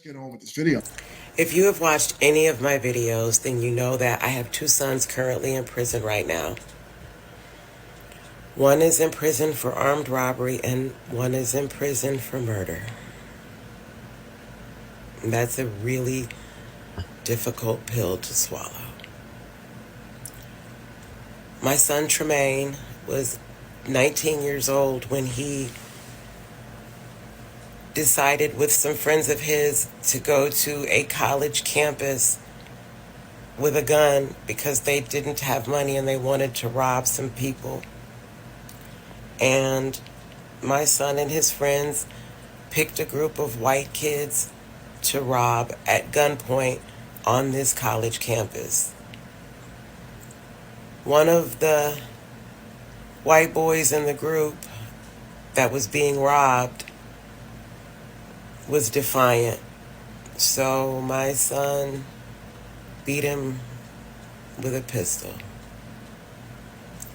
get on with this video. If you have watched any of my videos, then you know that I have two sons currently in prison right now. One is in prison for armed robbery and one is in prison for murder. And that's a really difficult pill to swallow. My son Tremaine was 19 years old when he decided with some friends of his to go to a college campus with a gun because they didn't have money and they wanted to rob some people. And my son and his friends picked a group of white kids to rob at gunpoint on this college campus. One of the white boys in the group that was being robbed was defiant. So my son beat him with a pistol.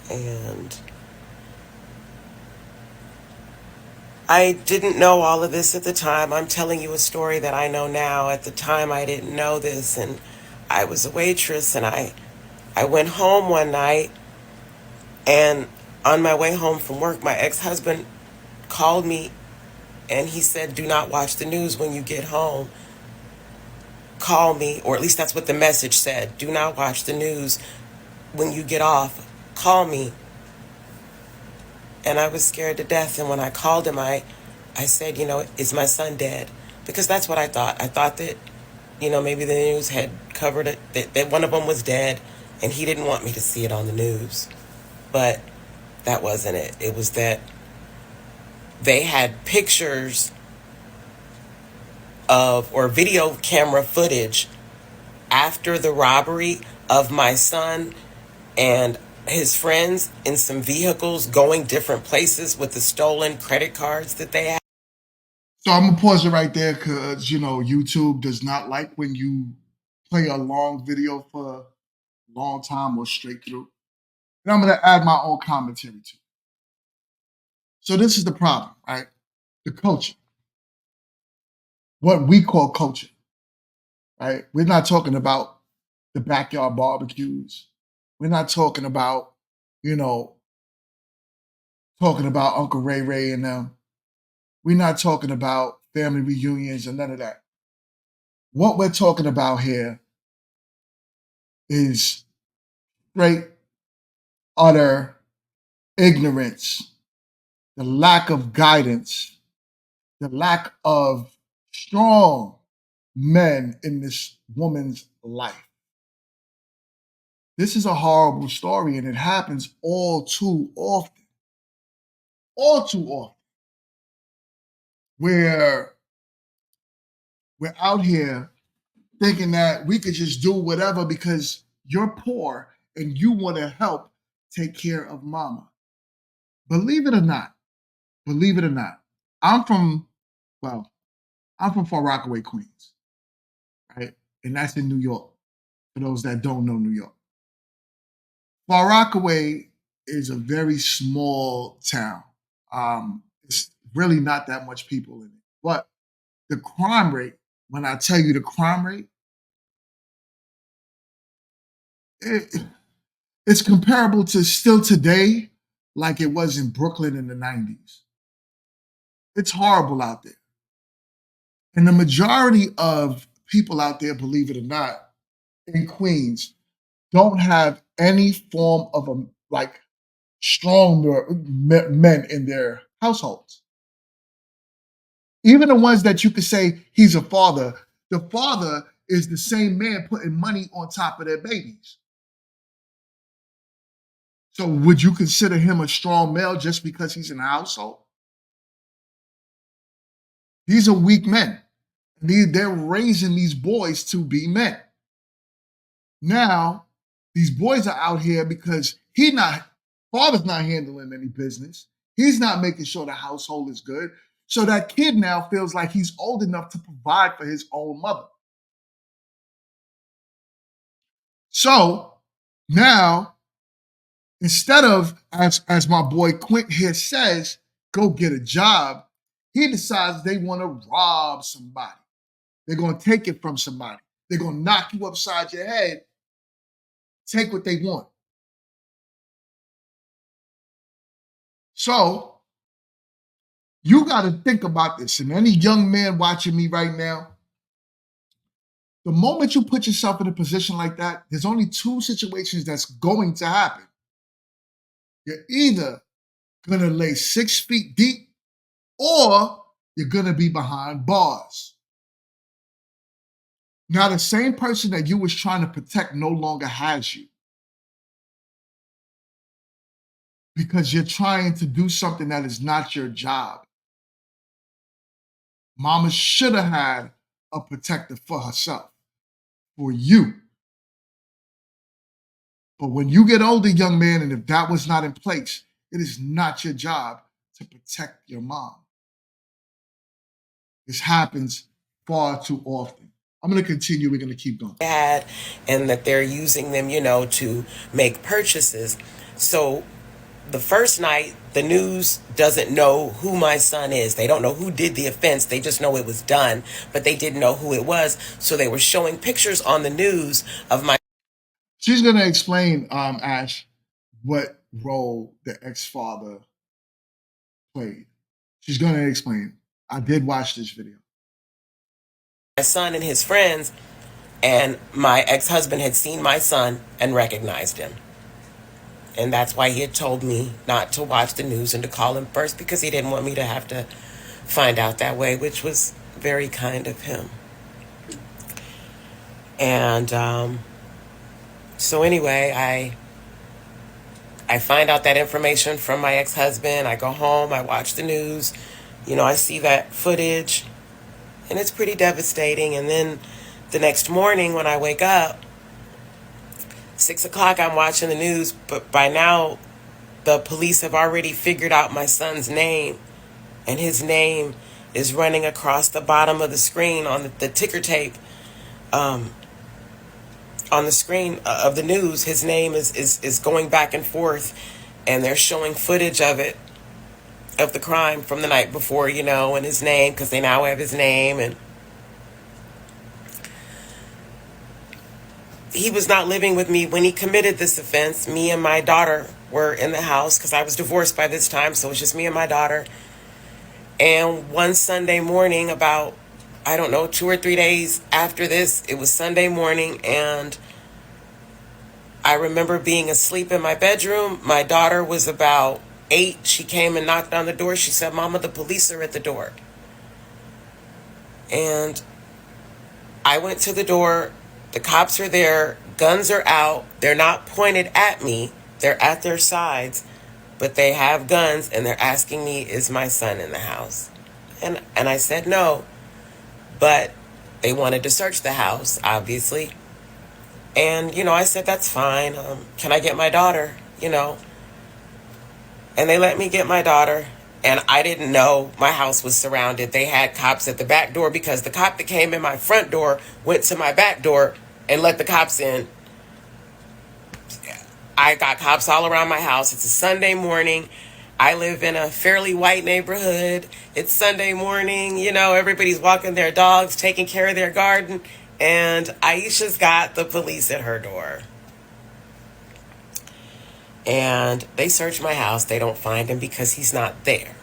And I didn't know all of this at the time. I'm telling you a story that I know now. At the time, I didn't know this. And I was a waitress, and I went home one night, and on my way home from work, my ex-husband called me, and he said, "Do not watch the news when you get home. Call me," or at least that's what the message said. "Do not watch the news when you get off. Call me." And I was scared to death. And when I called him, I said, "Is my son dead?" Because that's what I thought. I thought that, maybe the news had covered it, that one of them was dead, and he didn't want me to see it on the news. But that wasn't it. It was that they had pictures of, or video camera footage after the robbery of my son and his friends in some vehicles going different places with the stolen credit cards that they had. So I'm gonna pause it right there because YouTube does not like when you play a long video for a long time or straight through. And I'm gonna add my own commentary to it. So this is the problem, right? The culture, what we call culture, right? We're not talking about the backyard barbecues. We're not talking about, you know, talking about Uncle Ray Ray and them. We're not talking about family reunions and none of that. What we're talking about here is straight, utter ignorance, the lack of guidance, the lack of strong men in this woman's life. This is a horrible story, and it happens all too often. All too often. Where we're out here thinking that we could just do whatever because you're poor and you want to help take care of mama. Believe it or not, believe it or not, I'm from, well, I'm from Far Rockaway, Queens, right? And that's in New York, for those that don't know New York. Far Rockaway is a very small town. It's really not that much people in it. But the crime rate, when I tell you the crime rate, it, it's comparable to still today, like it was in Brooklyn in the 90s. It's horrible out there. And the majority of people out there, believe it or not, in Queens, don't have any form of like strong men in their households. Even the ones that you could say he's a father, the father is the same man putting money on top of their babies. So would you consider him a strong male just because he's in the household? These are weak men. They're raising these boys to be men. Now, these boys are out here because father's not handling any business. He's not making sure the household is good. So that kid now feels like he's old enough to provide for his own mother. So now, instead of, as my boy Quint here says, go get a job, he decides they want to rob somebody. They're going to take it from somebody. They're going to knock you upside your head, take what they want. So you got to think about this. And any young man watching me right now, the moment you put yourself in a position like that, there's only two situations that's going to happen. You're either going to lay 6 feet deep or you're going to be behind bars. Now, the same person that you was trying to protect no longer has you because you're trying to do something that is not your job. Mama should have had a protector for herself, for you. But when you get older, young man, and if that was not in place, it is not your job to protect your mom. This happens far too often. I'm going to continue. We're going to keep going. And that they're using them, to make purchases. So the first night, the news doesn't know who my son is. They don't know who did the offense. They just know it was done, but they didn't know who it was. So they were showing pictures on the news of my. She's going to explain, Ash, what role the ex-father played. She's going to explain. I did watch this video. My son and his friends, and my ex-husband had seen my son and recognized him. And that's why he had told me not to watch the news and to call him first, because he didn't want me to have to find out that way, which was very kind of him. And so anyway, I find out that information from my ex-husband. I go home, I watch the news, I see that footage, and it's pretty devastating. And then the next morning when I wake up, 6 o'clock, I'm watching the news, but by now the police have already figured out my son's name, and his name is running across the bottom of the screen on the ticker tape. On the screen of the news, his name is going back and forth, and they're showing footage of it, of the crime from the night before, and his name, because they now have his name. And he was not living with me when he committed this offense. Me and my daughter were in the house because I was divorced by this time, so it was just me and my daughter. And one Sunday morning, about, 2 or 3 days after this, it was Sunday morning, and I remember being asleep in my bedroom. My daughter was about 8. She came and knocked on the door. She said, "Mama, the police are at the door." And I went to the door. The cops are there. Guns are out. They're not pointed at me. They're at their sides, but they have guns, and they're asking me, "Is my son in the house?" And I said no, but they wanted to search the house, obviously. And, I said, "That's fine. Can I get my daughter?" And they let me get my daughter. And I didn't know my house was surrounded. They had cops at the back door because the cop that came in my front door went to my back door and let the cops in. I got cops all around my house. It's a Sunday morning. I live in a fairly white neighborhood. It's Sunday morning. Everybody's walking their dogs, taking care of their garden. And Aisha's got the police at her door. And they search my house. They don't find him because he's not there.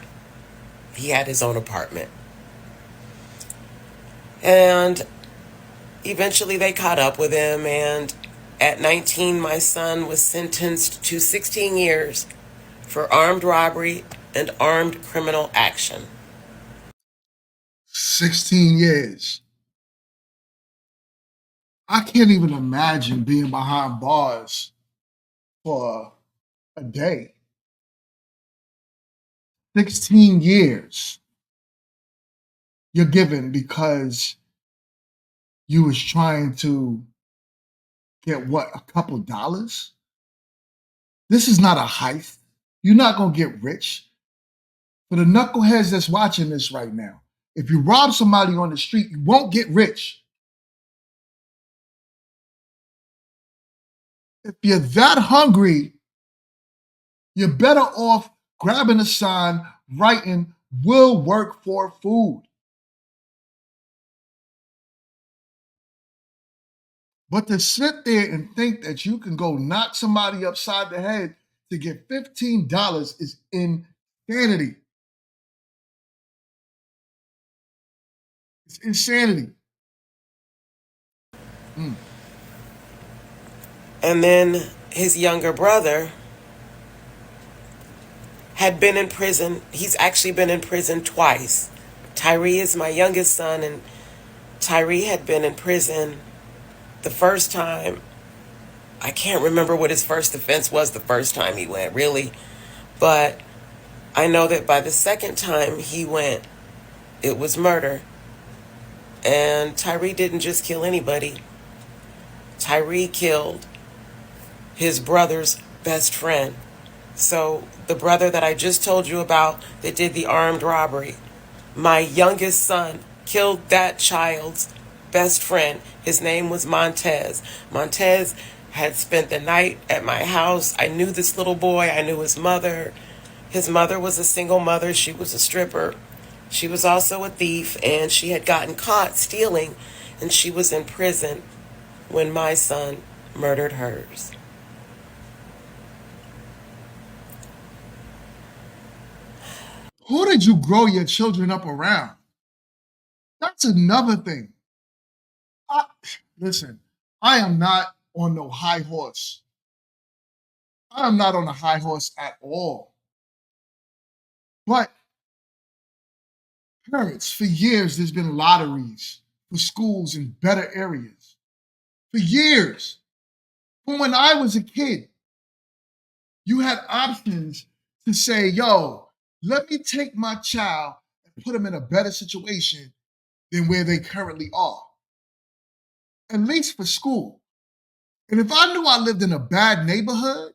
He had his own apartment. And eventually they caught up with him. And at 19, my son was sentenced to 16 years for armed robbery and armed criminal action. 16 years. I can't even imagine being behind bars for a day. 16 years you're given because you was trying to get what, a couple dollars? This is not a heist. You're not going to get rich. For the knuckleheads that's watching this right now, if you rob somebody on the street, you won't get rich. If you're that hungry, you're better off grabbing a sign, writing, "will work for food." But to sit there and think that you can go knock somebody upside the head to get $15 is insanity. It's insanity. Mm. And then his younger brother had been in prison. He's actually been in prison twice. Tyree is my youngest son, and Tyree had been in prison the first time. I can't remember what his first offense was the first time he went, really. But I know that by the second time he went, it was murder. And Tyree didn't just kill anybody. Tyree killed his brother's best friend. So the brother that I just told you about that did the armed robbery, my youngest son killed that child's best friend. His name was Montez. Montez had spent the night at my house. I knew this little boy. I knew his mother. His mother was a single mother. She was a stripper. She was also a thief, and she had gotten caught stealing, and she was in prison when my son murdered hers. Who did you grow your children up around? That's another thing. I, listen, I am not on no high horse. I am not on a high horse at all. But parents, for years, there's been lotteries for schools in better areas. For years. From when I was a kid, you had options to say, yo, let me take my child and put them in a better situation than where they currently are, at least for school. And if I knew I lived in a bad neighborhood,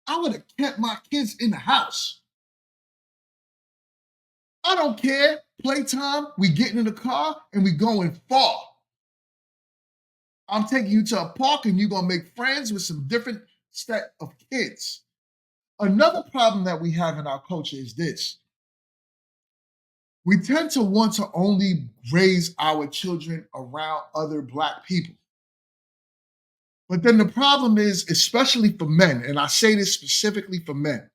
I would have kept my kids in the house. I don't care. Playtime, we getting in the car and we going far. I'm taking you to a park and you're gonna make friends with some different set of kids. Another problem that we have in our culture is this. We tend to want to only raise our children around other Black people. But then the problem is, especially for men, and I say this specifically for men,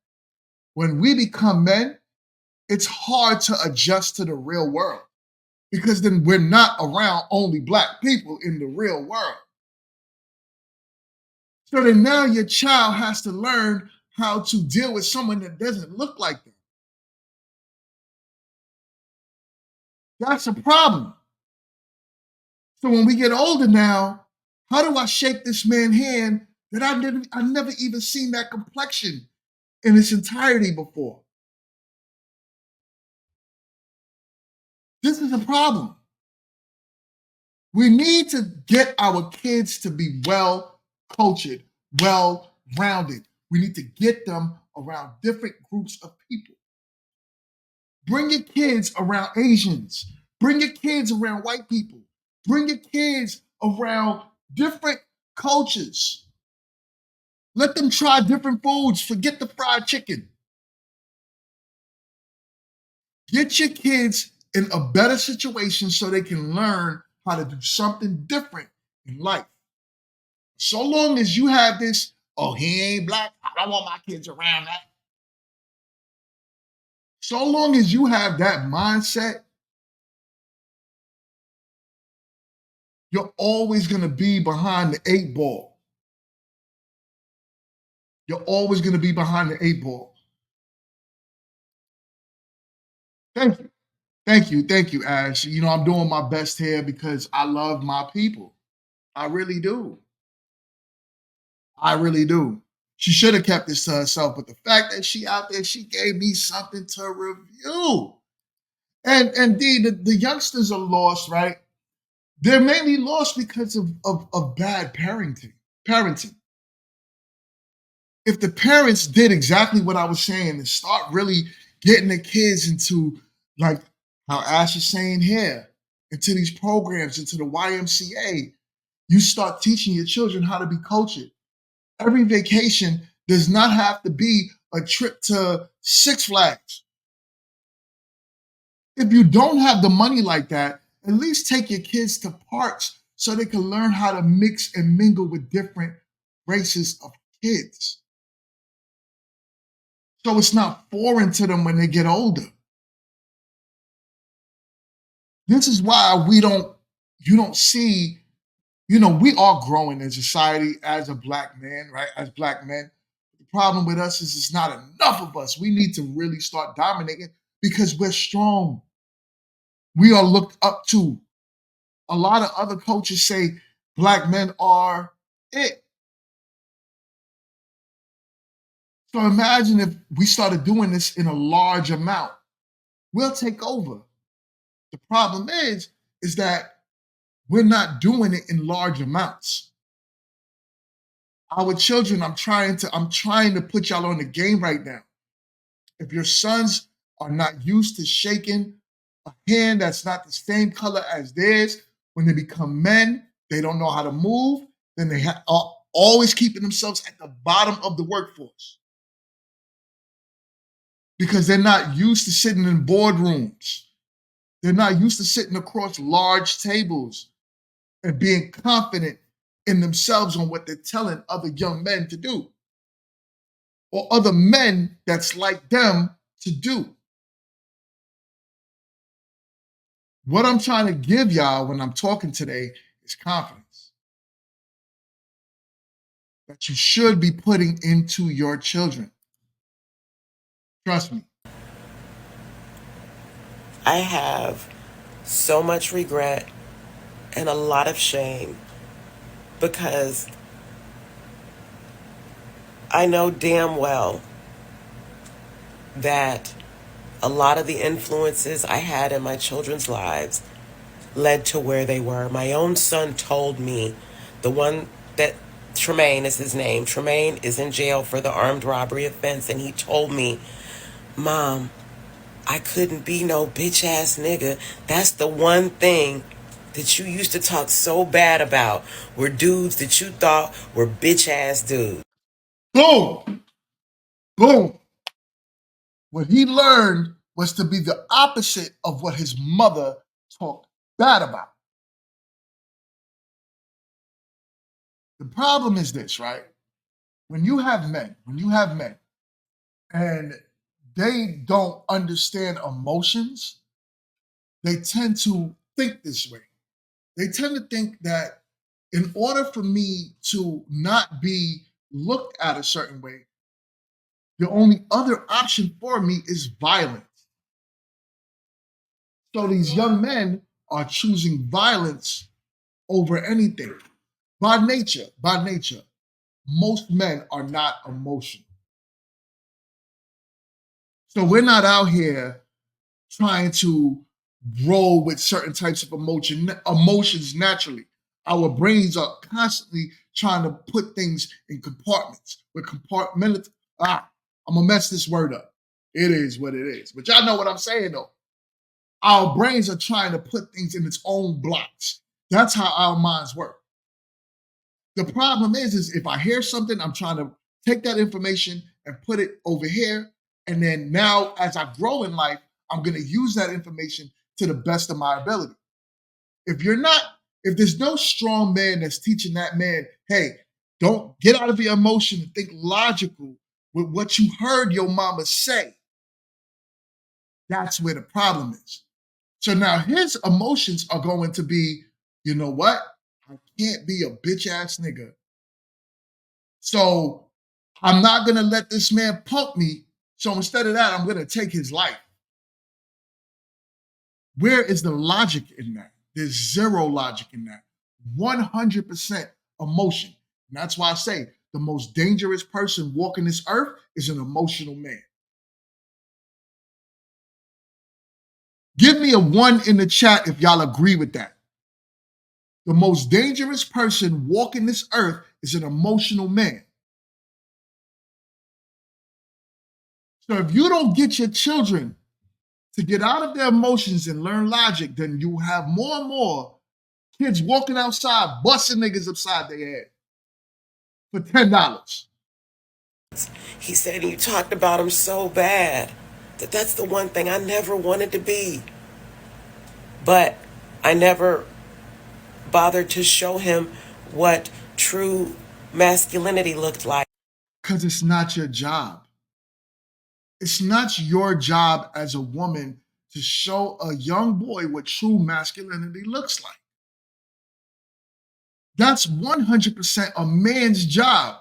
when we become men, it's hard to adjust to the real world because then we're not around only Black people in the real world. So then now your child has to learn how to deal with someone that doesn't look like them. That's a problem. So when we get older now, how do I shake this man's hand that I never even seen that complexion in its entirety before? This is a problem. We need to get our kids to be well cultured, well rounded. We need to get them around different groups of people. Bring your kids around Asians. Bring your kids around white people. Bring your kids around different cultures. Let them try different foods. Forget the fried chicken. Get your kids in a better situation so they can learn how to do something different in life. So long as you have this, oh, he ain't Black, I don't want my kids around that. So long as you have that mindset, you're always going to be behind the eight ball. You're always going to be behind the eight ball. Thank you. Thank you. Thank you, Ash. You know, I'm doing my best here because I love my people. I really do. I really do. She should have kept this to herself, but the fact that she out there, she gave me something to review. And indeed, the youngsters are lost, right? They're mainly lost because of bad parenting. Parenting. If the parents did exactly what I was saying and start really getting the kids into, like how Ash is saying here, into these programs, into the YMCA, you start teaching your children how to be cultured. Every vacation does not have to be a trip to Six Flags. If you don't have the money like that, at least take your kids to parks so they can learn how to mix and mingle with different races of kids. So it's not foreign to them when they get older. This is why you don't see, we are growing in society as a black man, right? As black men. The problem with us is it's not enough of us. We need to really start dominating because we're strong. We are looked up to. A lot of other cultures say black men are it. So imagine if we started doing this in a large amount. We'll take over. The problem is that we're not doing it in large amounts. Our children, I'm trying to put y'all on the game right now. If your sons are not used to shaking a hand that's not the same color as theirs, when they become men, they don't know how to move, then they are always keeping themselves at the bottom of the workforce because they're not used to sitting in boardrooms. They're not used to sitting across large tables and being confident in themselves on what they're telling other young men to do or other men that's like them to do. What I'm trying to give y'all when I'm talking today is confidence that you should be putting into your children. Trust me. I have so much regret and a lot of shame because I know damn well that a lot of the influences I had in my children's lives led to where they were. My own son told me, the one that Tremaine is his name, Tremaine is in jail for the armed robbery offense, and he told me, Mom, I couldn't be no bitch ass nigga. That's the one thing that you used to talk so bad about, were dudes that you thought were bitch ass dudes. Boom, boom. What he learned was to be the opposite of what his mother talked bad about. The problem is this, right? When you have men, and they don't understand emotions, they tend to think this way. They tend to think that in order for me to not be looked at a certain way, the only other option for me is violence. So these young men are choosing violence over anything. By nature, most men are not emotional. So we're not out here trying to roll with certain types of emotions naturally. Our brains are constantly trying to put things in compartments. We're compartmental. I'm gonna mess this word up. It is what it is. But y'all know what I'm saying though. Our brains are trying to put things in its own blocks. That's how our minds work. The problem is if I hear something, I'm trying to take that information and put it over here. And then now, as I grow in life, I'm going to use that information to the best of my ability. If there's no strong man that's teaching that man, hey, don't get out of your emotion and think logical with what you heard your mama say, that's where the problem is. So now his emotions are going to be, you know what? I can't be a bitch ass nigga. So I'm not going to let this man punk me. So instead of that, I'm going to take his life. Where is the logic in that? There's zero logic in that. 100% emotion. And that's why I say the most dangerous person walking this earth is an emotional man. Give me a 1 in the chat if y'all agree with that. The most dangerous person walking this earth is an emotional man. So if you don't get your children to get out of their emotions and learn logic, then you have more and more kids walking outside, busting niggas upside their head for $10. He said you talked about him so bad that that's the one thing I never wanted to be. But I never bothered to show him what true masculinity looked like. Because it's not your job. It's not your job as a woman to show a young boy what true masculinity looks like. That's 100% a man's job.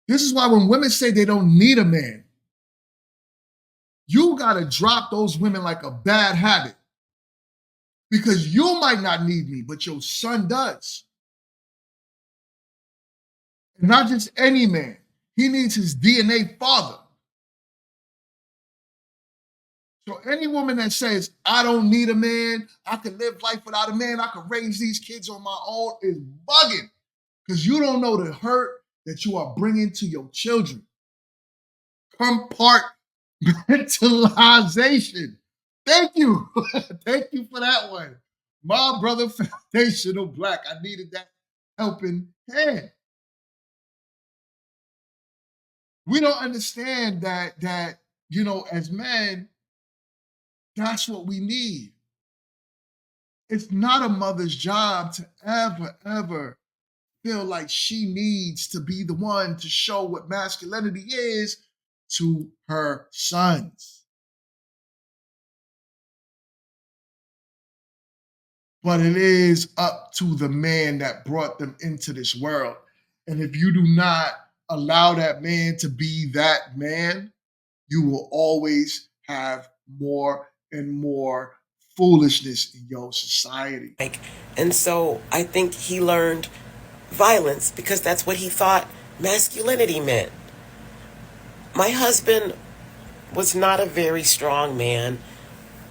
This is why when women say they don't need a man, you got to drop those women like a bad habit. Because you might not need me, but your son does. And not just any man. He needs his DNA father. So any woman that says, I don't need a man, I can live life without a man, I can raise these kids on my own, is bugging. Because you don't know the hurt that you are bringing to your children. Compartmentalization. Thank you. Thank you for that one. My brother foundational black. I needed that helping hand. We don't understand that as men, that's what we need. It's not a mother's job to ever feel like she needs to be the one to show what masculinity is to her sons. But it is up to the man that brought them into this world. And if you do not allow that man to be that man, you will always have more and more foolishness in your society. And so I think he learned violence because that's what he thought masculinity meant. My husband was not a very strong man,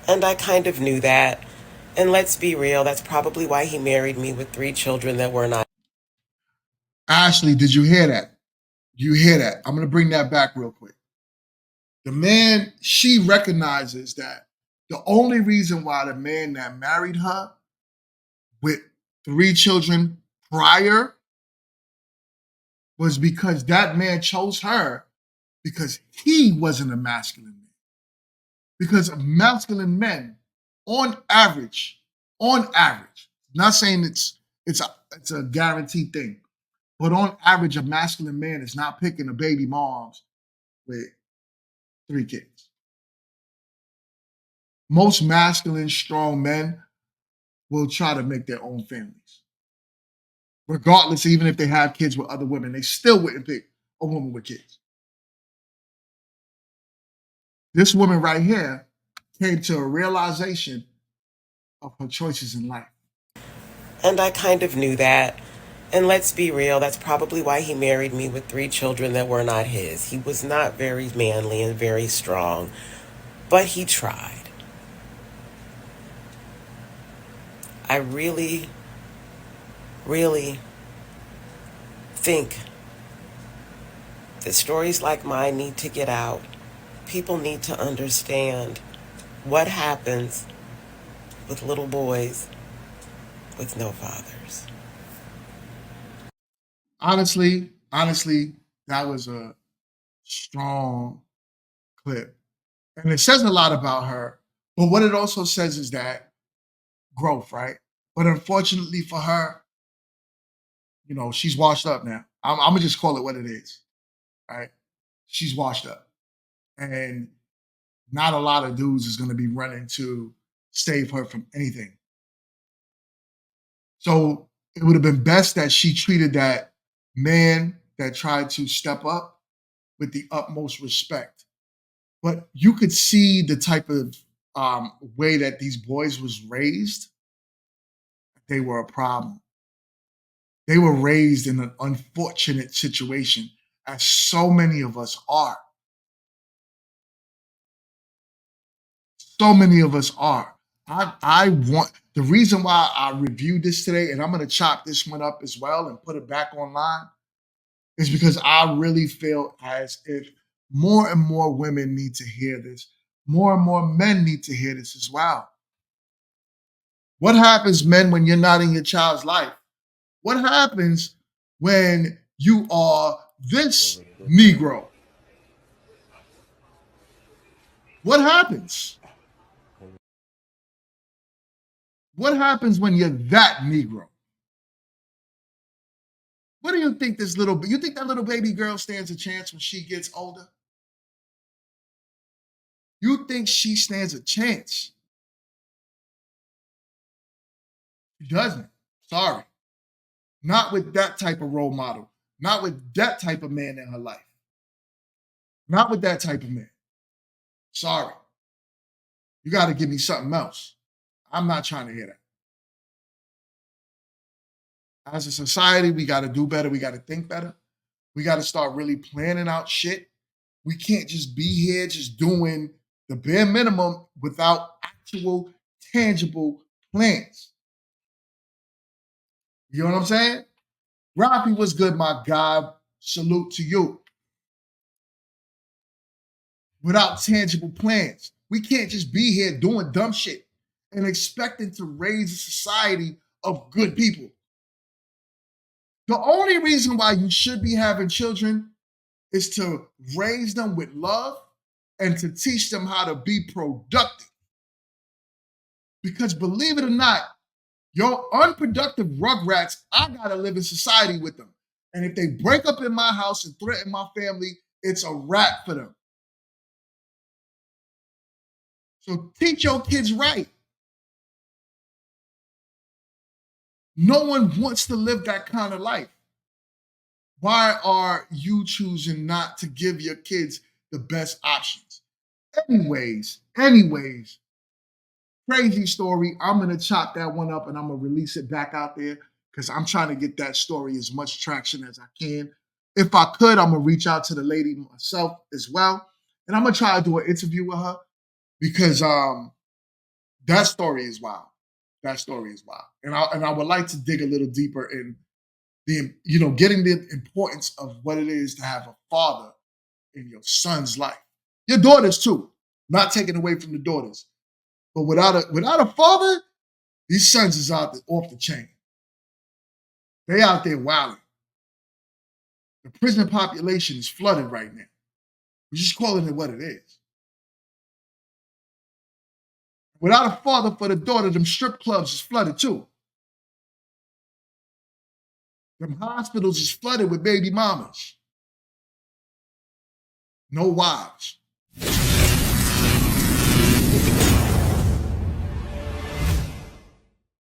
and I kind of knew that. And let's be real, that's probably why he married me with 3 children that were not. Ashley, did you hear that? You hear that? I'm going to bring that back real quick. The man, she recognizes that the only reason why the man that married her with 3 children prior was because that man chose her because he wasn't a masculine man. Because masculine men, on average, not saying it's a guaranteed thing, but on average, a masculine man is not picking a baby moms with 3 kids. Most masculine, strong men will try to make their own families. Regardless, even if they have kids with other women, they still wouldn't pick a woman with kids. This woman right here came to a realization of her choices in life. And I kind of knew that. And let's be real, that's probably why he married me with 3 children that were not his. He was not very manly and very strong, but he tried. I really, really think that stories like mine need to get out. People need to understand what happens with little boys with no fathers. Honestly, that was a strong clip. And it says a lot about her. But what it also says is that growth, right? But unfortunately for her, she's washed up now. I'm gonna just call it what it is, right? She's washed up. And not a lot of dudes is gonna be running to save her from anything. So it would have been best that she treated that man that tried to step up with the utmost respect. But you could see the type of way that these boys was raised. They were a problem. They were raised in an unfortunate situation, as so many of us are. So many of us are. I want the reason why I reviewed this today, and I'm going to chop this one up as well and put it back online, is because I really feel as if more and more women need to hear this. More and more men need to hear this as well. What happens, men, when you're not in your child's life? What happens when you are this Negro? What happens? What happens when you're that Negro? What do you think you think that little baby girl stands a chance when she gets older? You think she stands a chance? She doesn't. Sorry. Not with that type of role model. Not with that type of man in her life. Not with that type of man. Sorry. You got to give me something else. I'm not trying to hear that. As a society, we got to do better. We got to think better. We got to start really planning out shit. We can't just be here just doing the bare minimum without actual tangible plans. You know what I'm saying? Rafi was good, my guy. Salute to you. Without tangible plans, we can't just be here doing dumb shit and expecting to raise a society of good people. The only reason why you should be having children is to raise them with love and to teach them how to be productive. Because believe it or not, your unproductive rugrats, I gotta live in society with them. And if they break up in my house and threaten my family, it's a wrap for them. So teach your kids right. No one wants to live that kind of life. Why are you choosing not to give your kids the best options? Anyways, crazy story. I'm gonna chop that one up and I'm gonna release it back out there because I'm trying to get that story as much traction as I can. If I could, I'm gonna reach out to the lady myself as well, and I'm gonna try to do an interview with her because that story is wild. That story is wild, and I would like to dig a little deeper in getting the importance of what it is to have a father in your son's life, your daughters too. Not taking away from the daughters, but without a father, these sons is off the chain. They out there wilding. The prison population is flooded right now. We're just calling it what it is. Without a father for the daughter, them strip clubs is flooded too. Them hospitals is flooded with baby mamas. No wives.